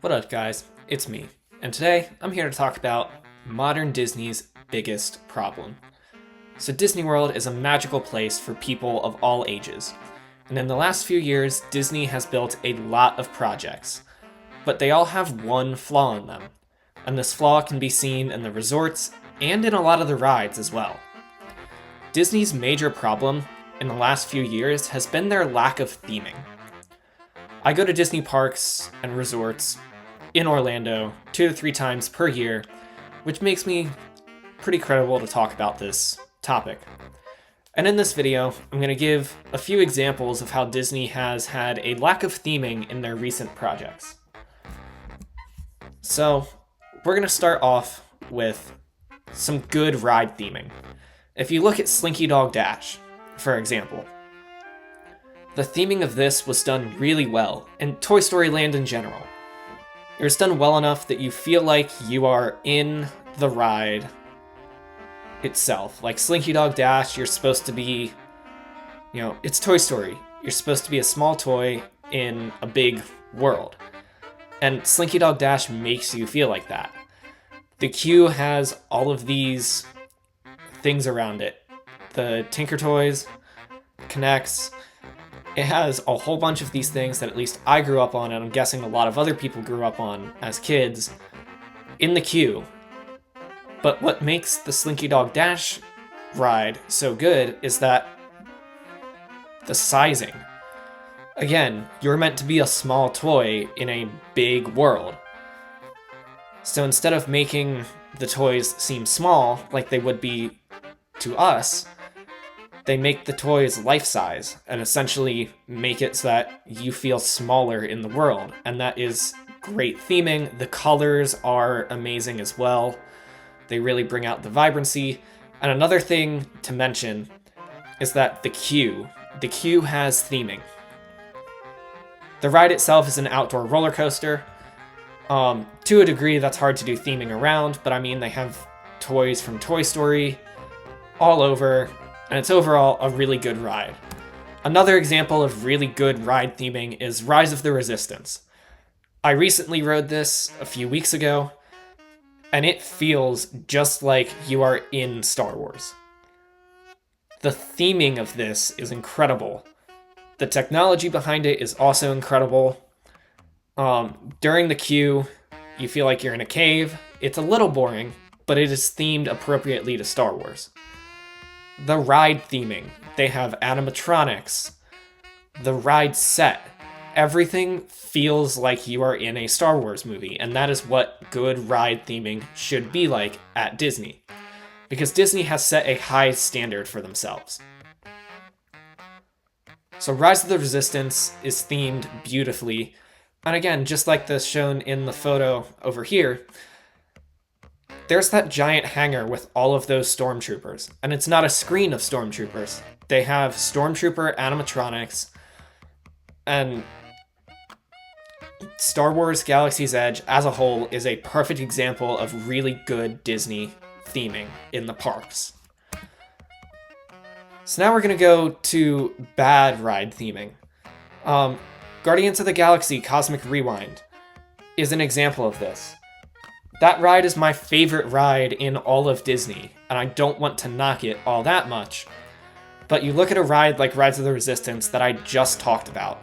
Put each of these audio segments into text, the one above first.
What up, guys? It's me, and today I'm here to talk about modern Disney's biggest problem. So, Disney World is a magical place for people of all ages, and in the last few years, Disney has built a lot of projects, but they all have one flaw in them, and this flaw can be seen in the resorts and in a lot of the rides as well. Disney's major problem in the last few years has been their lack of theming. I go to Disney parks and resorts in Orlando 2 to 3 times per year, which makes me pretty credible to talk about this topic. And in this video, I'm going to give a few examples of how Disney has had a lack of theming in their recent projects. So, we're going to start off with some good ride theming. If you look at Slinky Dog Dash, for example, the theming of this was done really well, and Toy Story Land in general. It was done well enough that you feel like you are in the ride itself. Like Slinky Dog Dash, you're supposed to be, it's Toy Story. You're supposed to be a small toy in a big world. And Slinky Dog Dash makes you feel like that. The queue has all of these things around it. The Tinker Toys, Connects. It has a whole bunch of these things that at least I grew up on, and I'm guessing a lot of other people grew up on as kids, in the queue. But what makes the Slinky Dog Dash ride so good is that the sizing. Again, you're meant to be a small toy in a big world. So instead of making the toys seem small, like they would be to us, they make the toys life-size and essentially make it so that you feel smaller in the world. And that is great theming. The colors are amazing as well. They really bring out the vibrancy. And another thing to mention is that the queue has theming. The ride itself is an outdoor roller coaster. To a degree, that's hard to do theming around, but I mean, they have toys from Toy Story all over, and it's overall a really good ride. Another example of really good ride theming is Rise of the Resistance. I recently rode this a few weeks ago, and it feels just like you are in Star Wars. The theming of this is incredible. The technology behind it is also incredible. During the queue, you feel like you're in a cave. It's a little boring, but it is themed appropriately to Star Wars. The ride theming. They have animatronics. The ride set. Everything feels like you are in a Star Wars movie, and that is what good ride theming should be like at Disney. Because Disney has set a high standard for themselves. So Rise of the Resistance is themed beautifully. And again, just like the shown in the photo over here, there's that giant hangar with all of those stormtroopers. And it's not a screen of stormtroopers. They have stormtrooper animatronics. And Star Wars Galaxy's Edge as a whole is a perfect example of really good Disney theming in the parks. So now we're going to go to bad ride theming. Guardians of the Galaxy Cosmic Rewind is an example of this. That ride is my favorite ride in all of Disney, and I don't want to knock it all that much. But you look at a ride like Rise of the Resistance that I just talked about,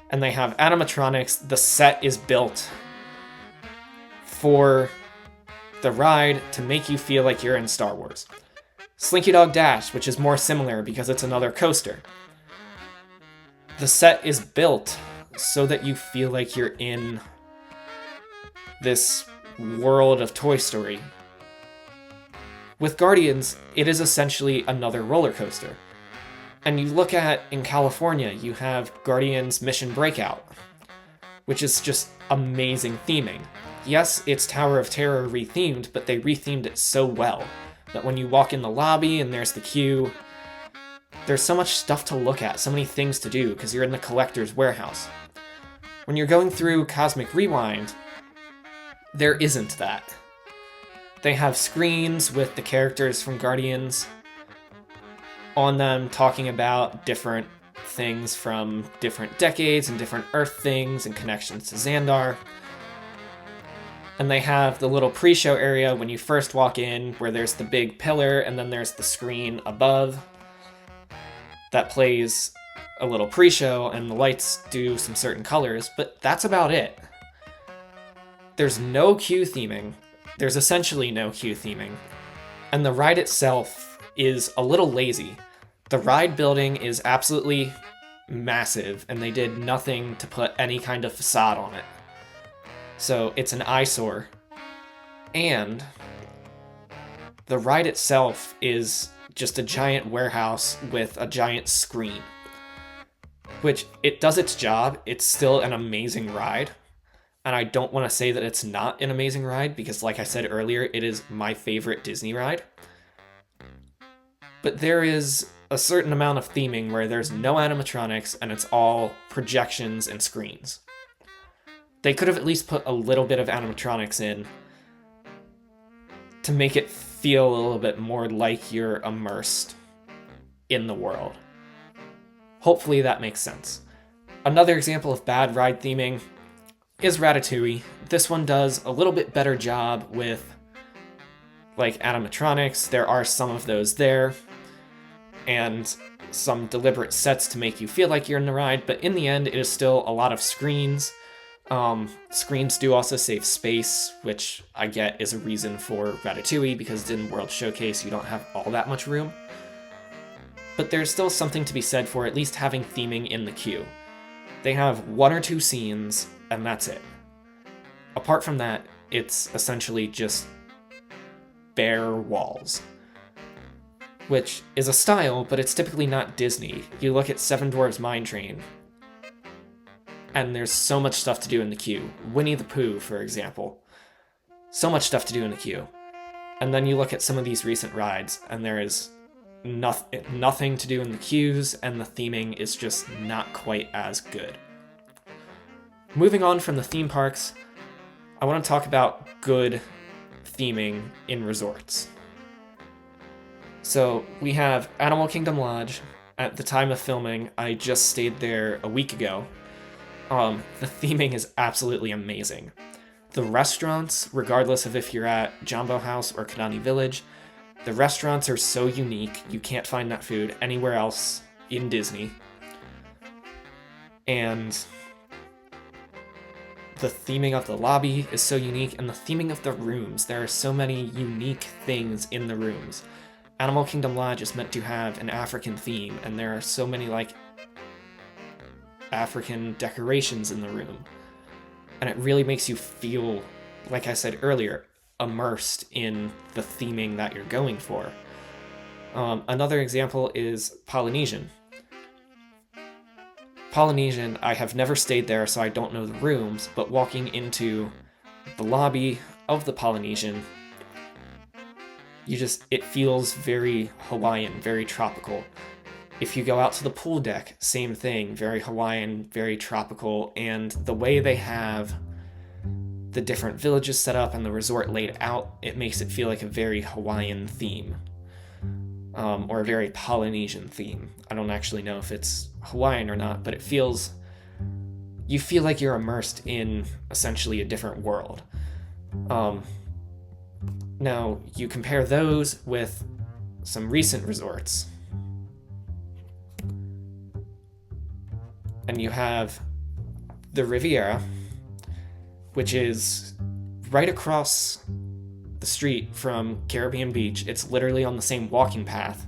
and they have animatronics. The set is built for the ride to make you feel like you're in Star Wars. Slinky Dog Dash, which is more similar because it's another coaster. The set is built so that you feel like you're in this world of Toy Story. With Guardians, it is essentially another roller coaster. And you look at, in California, you have Guardians Mission Breakout, which is just amazing theming. Yes, it's Tower of Terror rethemed, but they rethemed it so well that when you walk in the lobby and there's the queue, there's so much stuff to look at, so many things to do, because you're in the collector's warehouse. When you're going through Cosmic Rewind, there isn't that. They have screens with the characters from Guardians on them talking about different things from different decades and different Earth things and connections to Xandar. And they have the little pre-show area when you first walk in, where there's the big pillar and then there's the screen above that plays a little pre-show, and the lights do some certain colors, but that's about it. There's no queue theming. There's essentially no queue theming. And the ride itself is a little lazy. The ride building is absolutely massive, and they did nothing to put any kind of facade on it. So it's an eyesore. And the ride itself is just a giant warehouse with a giant screen. Which, it does its job. It's still an amazing ride. And I don't want to say that it's not an amazing ride, because like I said earlier, it is my favorite Disney ride. But there is a certain amount of theming where there's no animatronics and it's all projections and screens. They could have at least put a little bit of animatronics in to make it feel a little bit more like you're immersed in the world. Hopefully that makes sense. Another example of bad ride theming is Ratatouille. This one does a little bit better job with like animatronics. There are some of those there, and some deliberate sets to make you feel like you're in the ride, but in the end it is still a lot of screens. Screens do also save space, which I get is a reason for Ratatouille, because in World Showcase you don't have all that much room. But there's still something to be said for at least having theming in the queue. They have 1 or 2 scenes, and that's it. Apart from that, it's essentially just bare walls. Which is a style, but it's typically not Disney. You look at Seven Dwarfs Mine Train, and there's so much stuff to do in the queue. Winnie the Pooh, for example. So much stuff to do in the queue. And then you look at some of these recent rides, and there is nothing to do in the queues, and the theming is just not quite as good. Moving on from the theme parks, I want to talk about good theming in resorts. So we have Animal Kingdom Lodge. At the time of filming, I just stayed there a week ago. The theming is absolutely amazing. The restaurants, regardless of if you're at Jambo House or Kanani Village, the restaurants are so unique, you can't find that food anywhere else in Disney. And the theming of the lobby is so unique, and the theming of the rooms. There are so many unique things in the rooms. Animal Kingdom Lodge is meant to have an African theme, and there are so many, like, African decorations in the room. And it really makes you feel, like I said earlier, immersed in the theming that you're going for. Another example is Polynesian. Polynesian, I have never stayed there, so I don't know the rooms, but walking into the lobby of the Polynesian, it feels very Hawaiian, very tropical. If you go out to the pool deck, same thing, very Hawaiian, very tropical, and the way they have the different villages set up and the resort laid out, it makes it feel like a very Hawaiian theme, or a very Polynesian theme. I don't actually know if it's Hawaiian or not, but you feel like you're immersed in essentially a different world. Now, you compare those with some recent resorts, and you have the Riviera, which is right across the street from Caribbean Beach. It's literally on the same walking path,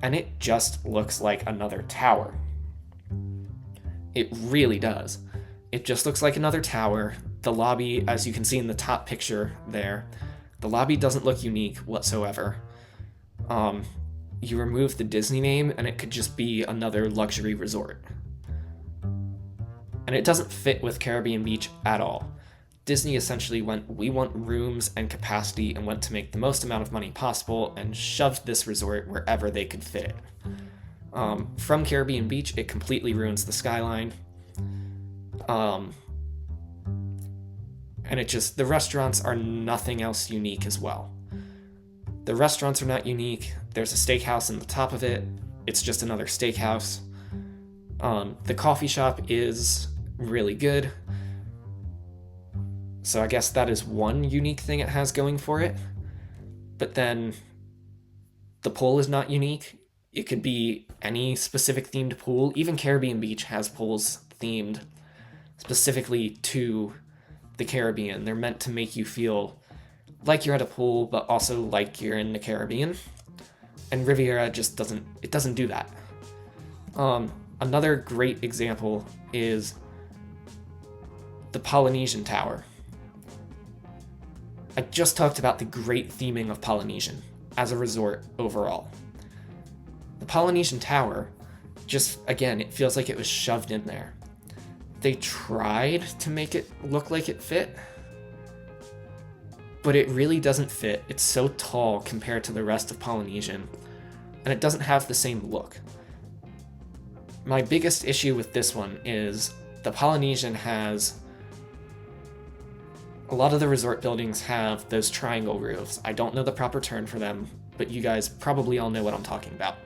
and it just looks like another tower. It really does. It just looks like another tower. The lobby, as you can see in the top picture there, the lobby doesn't look unique whatsoever. You remove the Disney name, and it could just be another luxury resort. And it doesn't fit with Caribbean Beach at all. Disney essentially went, we want rooms and capacity, and went to make the most amount of money possible, and shoved this resort wherever they could fit it. From Caribbean Beach, it completely ruins the skyline. And the restaurants are nothing else unique as well. The restaurants are not unique. There's a steakhouse in the top of it. It's just another steakhouse. The coffee shop is really good. So I guess that is one unique thing it has going for it. But then the pool is not unique. It could be any specific themed pool. Even Caribbean Beach has pools themed specifically to the Caribbean. They're meant to make you feel like you're at a pool, but also like you're in the Caribbean. And Riviera just doesn't do that. Another great example is the Polynesian Tower. I just talked about the great theming of Polynesian as a resort overall. The Polynesian Tower, just again, it feels like it was shoved in there. They tried to make it look like it fit, but it really doesn't fit. It's so tall compared to the rest of Polynesian, and it doesn't have the same look. My biggest issue with this one is the Polynesian has... A lot of the resort buildings have those triangle roofs. I don't know the proper term for them, but you guys probably all know what I'm talking about.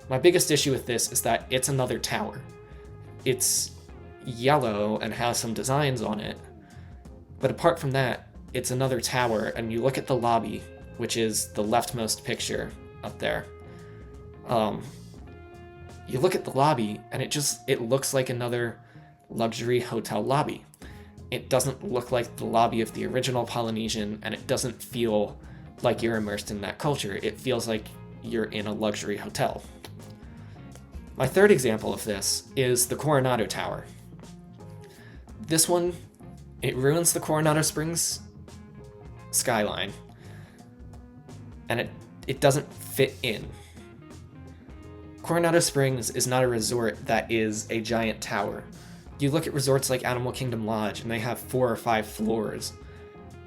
My biggest issue with this is that it's another tower. It's yellow and has some designs on it, but apart from that, it's another tower, and you look at the lobby, which is the leftmost picture up there. You look at the lobby, and it looks like another luxury hotel lobby. It doesn't look like the lobby of the original Polynesian, and it doesn't feel like you're immersed in that culture. It feels like you're in a luxury hotel. My third example of this is the Coronado Tower. This one, it ruins the Coronado Springs skyline, and it doesn't fit in. Coronado Springs is not a resort that is a giant tower. You look at resorts like Animal Kingdom Lodge, and they have 4 or 5 floors.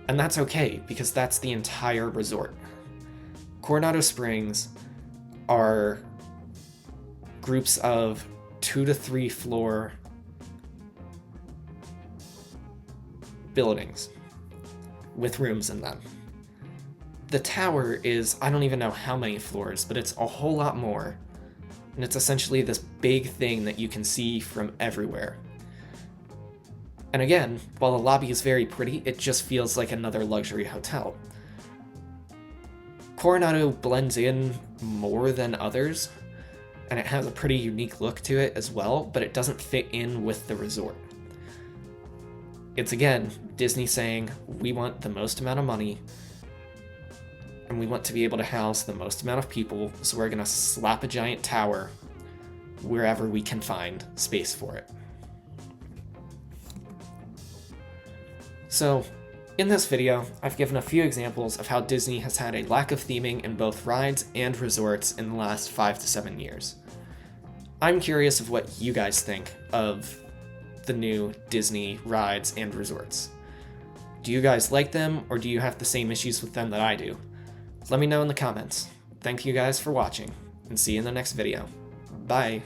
And that's okay, because that's the entire resort. Coronado Springs are groups of 2 to 3 floor buildings with rooms in them. The tower is, I don't even know how many floors, but it's a whole lot more. And it's essentially this big thing that you can see from everywhere. And again, while the lobby is very pretty, it just feels like another luxury hotel. Coronado blends in more than others, and it has a pretty unique look to it as well, but it doesn't fit in with the resort. It's again, Disney saying, we want the most amount of money, and we want to be able to house the most amount of people, so we're gonna slap a giant tower wherever we can find space for it. So, in this video, I've given a few examples of how Disney has had a lack of theming in both rides and resorts in the last 5 to 7 years. I'm curious of what you guys think of the new Disney rides and resorts. Do you guys like them, or do you have the same issues with them that I do? Let me know in the comments. Thank you guys for watching, and see you in the next video. Bye!